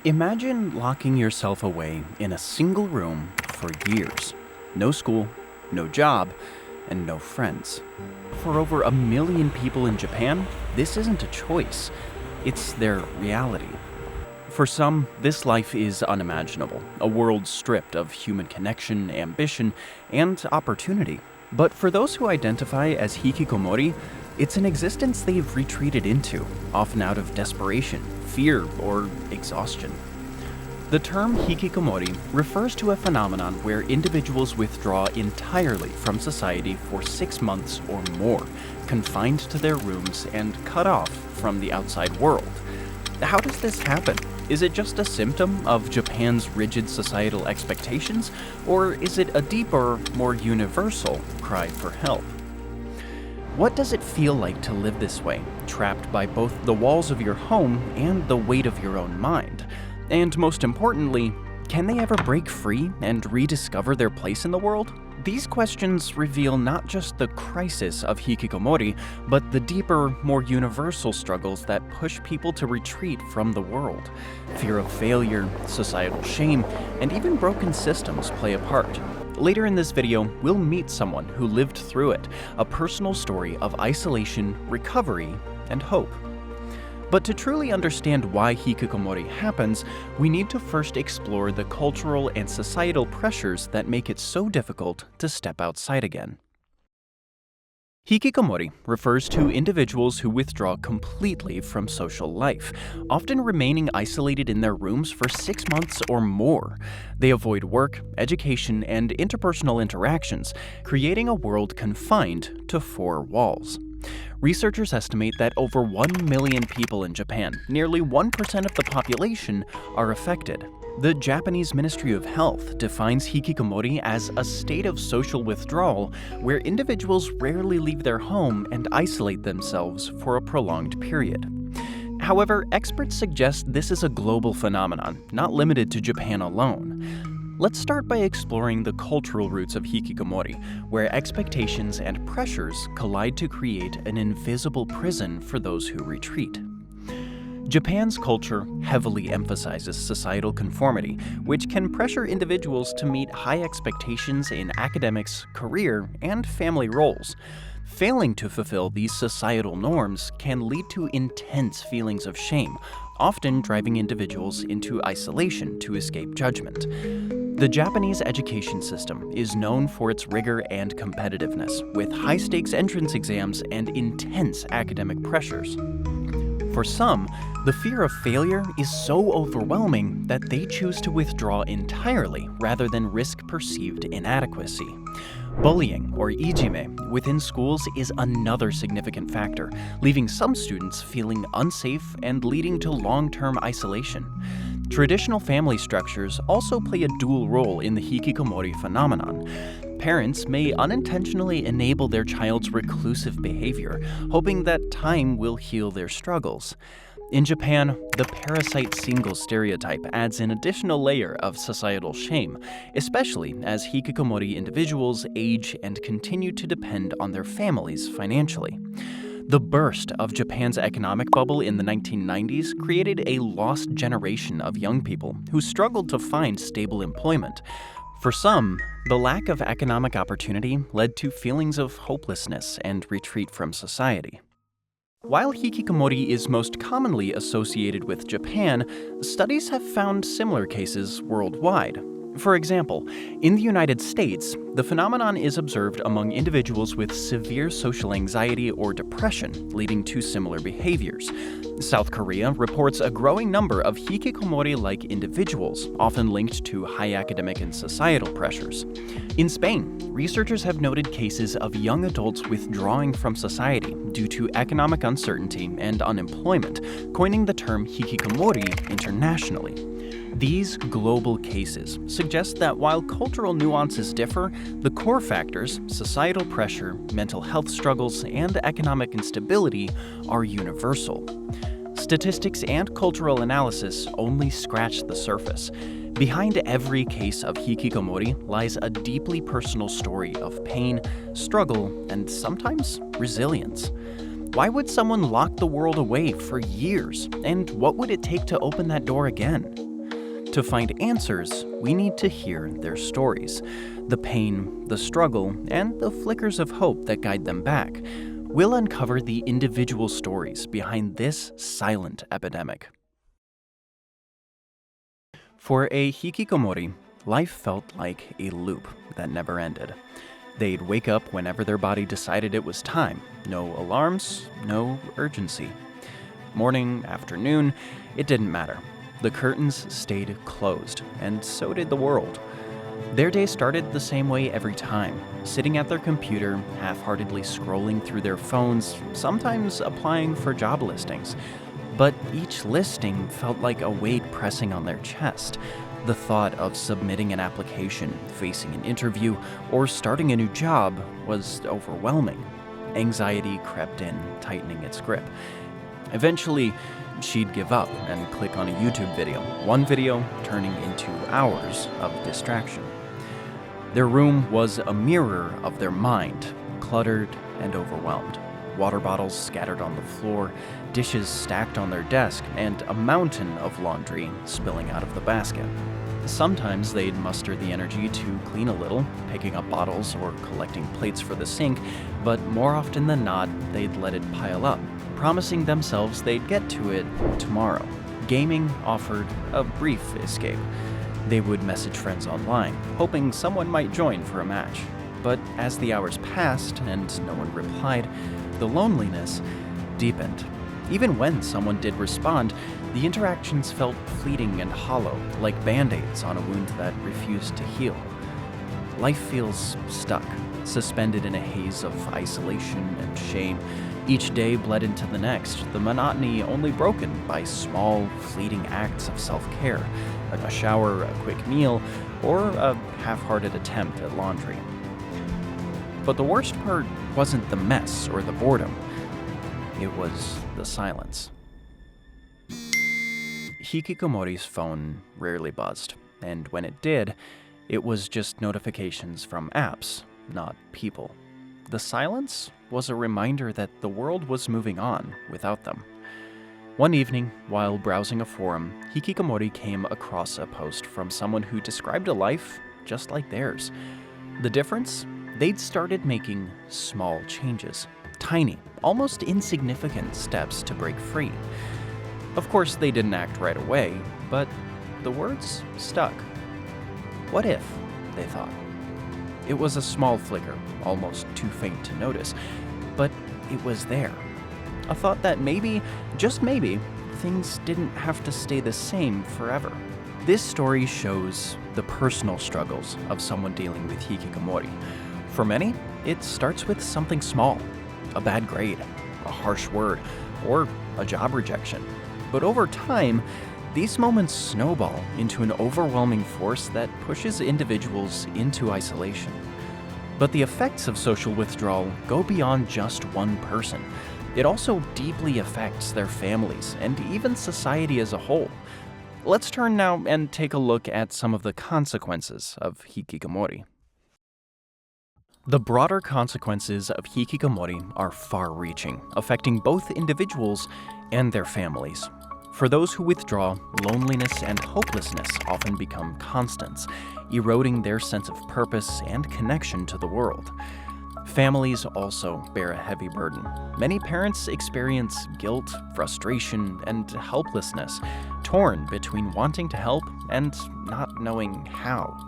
Imagine locking yourself away in a single room for years. No school, no job, and no friends. For over 1 million people in Japan, this isn't a choice, it's their reality. For some, this life is unimaginable, a world stripped of human connection, ambition, and opportunity. But for those who identify as hikikomori, it's an existence they've retreated into, often out of desperation, fear, or exhaustion. The term hikikomori refers to a phenomenon where individuals withdraw entirely from society for 6 months or more, confined to their rooms and cut off from the outside world. How does this happen? Is it just a symptom of Japan's rigid societal expectations, or is it a deeper, more universal cry for help? What does it feel like to live this way, trapped by both the walls of your home and the weight of your own mind? And most importantly, can they ever break free and rediscover their place in the world? These questions reveal not just the crisis of hikikomori, but the deeper, more universal struggles that push people to retreat from the world. Fear of failure, societal shame, and even broken systems play a part. Later in this video, we'll meet someone who lived through it, a personal story of isolation, recovery, and hope. But to truly understand why hikikomori happens, we need to first explore the cultural and societal pressures that make it so difficult to step outside again. Hikikomori refers to individuals who withdraw completely from social life, often remaining isolated in their rooms for 6 months or more. They avoid work, education, and interpersonal interactions, creating a world confined to 4 walls. Researchers estimate that over 1 million people in Japan, nearly 1% of the population, are affected. The Japanese Ministry of Health defines hikikomori as a state of social withdrawal where individuals rarely leave their home and isolate themselves for a prolonged period. However, experts suggest this is a global phenomenon, not limited to Japan alone. Let's start by exploring the cultural roots of hikikomori, where expectations and pressures collide to create an invisible prison for those who retreat. Japan's culture heavily emphasizes societal conformity, which can pressure individuals to meet high expectations in academics, career, and family roles. Failing to fulfill these societal norms can lead to intense feelings of shame, often driving individuals into isolation to escape judgment. The Japanese education system is known for its rigor and competitiveness, with high-stakes entrance exams and intense academic pressures. For some, the fear of failure is so overwhelming that they choose to withdraw entirely rather than risk perceived inadequacy. Bullying, or ijime, within schools is another significant factor, leaving some students feeling unsafe and leading to long-term isolation. Traditional family structures also play a dual role in the hikikomori phenomenon. Parents may unintentionally enable their child's reclusive behavior, hoping that time will heal their struggles. In Japan, the parasite single stereotype adds an additional layer of societal shame, especially as hikikomori individuals age and continue to depend on their families financially. The burst of Japan's economic bubble in the 1990s created a lost generation of young people who struggled to find stable employment. For some, the lack of economic opportunity led to feelings of hopelessness and retreat from society. While hikikomori is most commonly associated with Japan, studies have found similar cases worldwide. For example, in the United States, the phenomenon is observed among individuals with severe social anxiety or depression, leading to similar behaviors. South Korea reports a growing number of hikikomori-like individuals, often linked to high academic and societal pressures. In Spain, researchers have noted cases of young adults withdrawing from society due to economic uncertainty and unemployment, coining the term hikikomori internationally. These global cases suggest that while cultural nuances differ, the core factors, societal pressure, mental health struggles, and economic instability, are universal. Statistics and cultural analysis only scratch the surface. Behind every case of hikikomori lies a deeply personal story of pain, struggle, and sometimes resilience. Why would someone lock the world away for years, and what would it take to open that door again? To find answers, we need to hear their stories. The pain, the struggle, and the flickers of hope that guide them back. We'll uncover the individual stories behind this silent epidemic. For a hikikomori, life felt like a loop that never ended. They'd wake up whenever their body decided it was time. No alarms, no urgency. Morning, afternoon, it didn't matter. The curtains stayed closed, and so did the world. Their day started the same way every time, sitting at their computer, half-heartedly scrolling through their phones, sometimes applying for job listings. But each listing felt like a weight pressing on their chest. The thought of submitting an application, facing an interview, or starting a new job was overwhelming. Anxiety crept in, tightening its grip. Eventually, she'd give up and click on a YouTube video, one video turning into hours of distraction. Their room was a mirror of their mind, cluttered and overwhelmed. Water bottles scattered on the floor, dishes stacked on their desk, and a mountain of laundry spilling out of the basket. Sometimes they'd muster the energy to clean a little, picking up bottles or collecting plates for the sink, but more often than not, they'd let it pile up, promising themselves they'd get to it tomorrow. Gaming offered a brief escape. They would message friends online, hoping someone might join for a match. But as the hours passed and no one replied, the loneliness deepened. Even when someone did respond, the interactions felt fleeting and hollow, like band-aids on a wound that refused to heal. Life feels stuck, suspended in a haze of isolation and shame. Each day bled into the next, the monotony only broken by small, fleeting acts of self-care, like a shower, a quick meal, or a half-hearted attempt at laundry. But the worst part wasn't the mess or the boredom. It was the silence. Hikikomori's phone rarely buzzed, and when it did, it was just notifications from apps, not people. The silence was a reminder that the world was moving on without them. One evening, while browsing a forum, Hikikomori came across a post from someone who described a life just like theirs. The difference? They'd started making small changes, tiny, almost insignificant steps to break free. Of course, they didn't act right away, but the words stuck. What if, they thought? It was a small flicker, almost too faint to notice, but it was there. A thought that maybe, just maybe, things didn't have to stay the same forever. This story shows the personal struggles of someone dealing with hikikomori. For many, it starts with something small, a bad grade, a harsh word, or a job rejection. But over time, these moments snowball into an overwhelming force that pushes individuals into isolation. But the effects of social withdrawal go beyond just one person. It also deeply affects their families and even society as a whole. Let's turn now and take a look at some of the consequences of hikikomori. The broader consequences of hikikomori are far-reaching, affecting both individuals and their families. For those who withdraw, loneliness and hopelessness often become constants, eroding their sense of purpose and connection to the world. Families also bear a heavy burden. Many parents experience guilt, frustration, and helplessness, torn between wanting to help and not knowing how.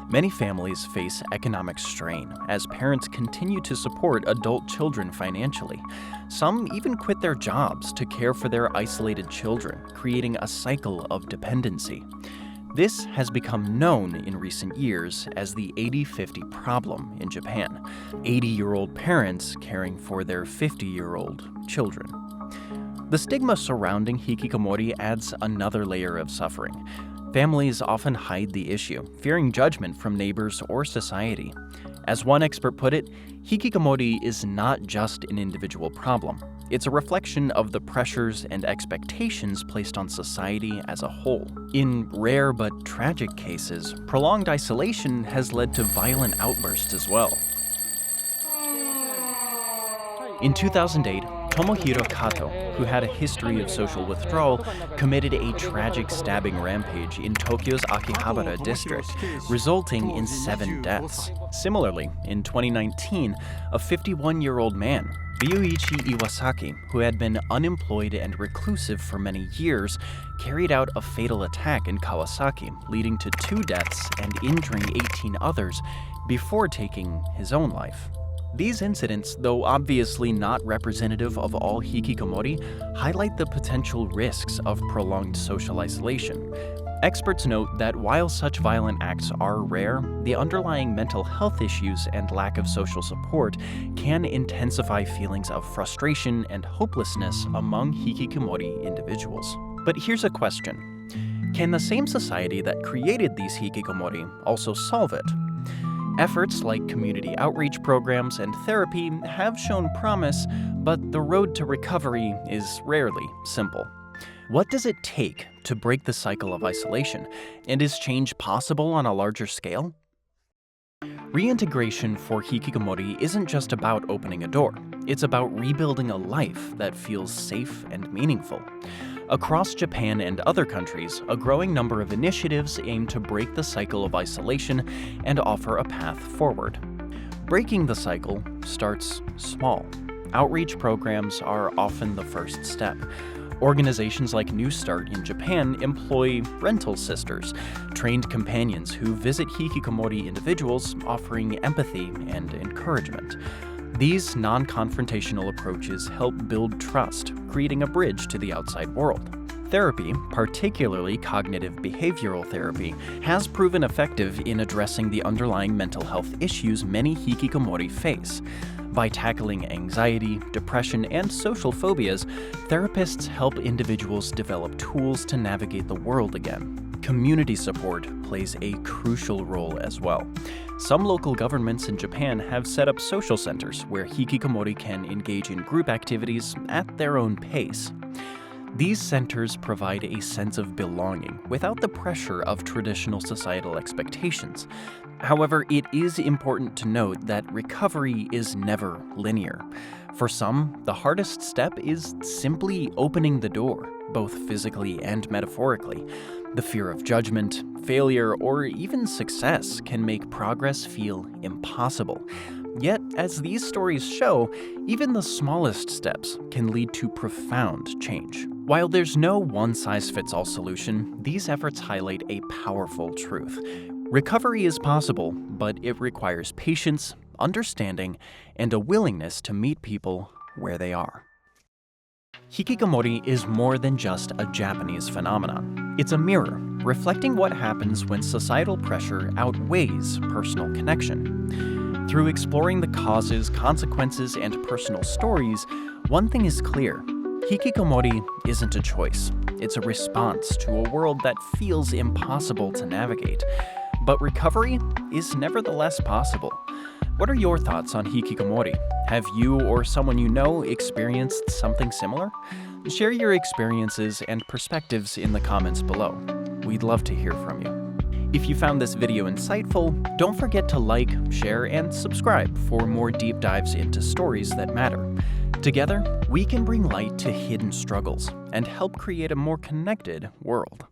Many families face economic strain as parents continue to support adult children financially. Some even quit their jobs to care for their isolated children, creating a cycle of dependency. This has become known in recent years as the 80-50 problem in Japan, 80-year-old parents caring for their 50-year-old children. The stigma surrounding hikikomori adds another layer of suffering. Families often hide the issue, fearing judgment from neighbors or society. As one expert put it, hikikomori is not just an individual problem. It's a reflection of the pressures and expectations placed on society as a whole. In rare but tragic cases, prolonged isolation has led to violent outbursts as well. In 2008, Tomohiro Kato, who had a history of social withdrawal, committed a tragic stabbing rampage in Tokyo's Akihabara district, resulting in 7 deaths. Similarly, in 2019, a 51-year-old man, Ryuichi Iwasaki, who had been unemployed and reclusive for many years, carried out a fatal attack in Kawasaki, leading to 2 deaths and injuring 18 others before taking his own life. These incidents, though obviously not representative of all hikikomori, highlight the potential risks of prolonged social isolation. Experts note that while such violent acts are rare, the underlying mental health issues and lack of social support can intensify feelings of frustration and hopelessness among hikikomori individuals. But here's a question. Can the same society that created these hikikomori also solve it? Efforts like community outreach programs and therapy have shown promise, but the road to recovery is rarely simple. What does it take to break the cycle of isolation, and is change possible on a larger scale? Reintegration for hikikomori isn't just about opening a door. It's about rebuilding a life that feels safe and meaningful. Across Japan and other countries, a growing number of initiatives aim to break the cycle of isolation and offer a path forward. Breaking the cycle starts small. Outreach programs are often the first step. Organizations like New Start in Japan employ rental sisters, trained companions who visit hikikomori individuals, offering empathy and encouragement. These non-confrontational approaches help build trust, creating a bridge to the outside world. Therapy, particularly cognitive behavioral therapy, has proven effective in addressing the underlying mental health issues many hikikomori face. By tackling anxiety, depression, and social phobias, therapists help individuals develop tools to navigate the world again. Community support plays a crucial role as well. Some local governments in Japan have set up social centers where hikikomori can engage in group activities at their own pace. These centers provide a sense of belonging without the pressure of traditional societal expectations. However, it is important to note that recovery is never linear. For some, the hardest step is simply opening the door, both physically and metaphorically. The fear of judgment, failure, or even success can make progress feel impossible. Yet, as these stories show, even the smallest steps can lead to profound change. While there's no one-size-fits-all solution, these efforts highlight a powerful truth. Recovery is possible, but it requires patience, understanding, and a willingness to meet people where they are. Hikikomori is more than just a Japanese phenomenon. It's a mirror, reflecting what happens when societal pressure outweighs personal connection. Through exploring the causes, consequences, and personal stories, one thing is clear. Hikikomori isn't a choice. It's a response to a world that feels impossible to navigate. But recovery is nevertheless possible. What are your thoughts on hikikomori? Have you or someone you know experienced something similar? Share your experiences and perspectives in the comments below. We'd love to hear from you. If you found this video insightful, don't forget to like, share, and subscribe for more deep dives into stories that matter. Together, we can bring light to hidden struggles and help create a more connected world.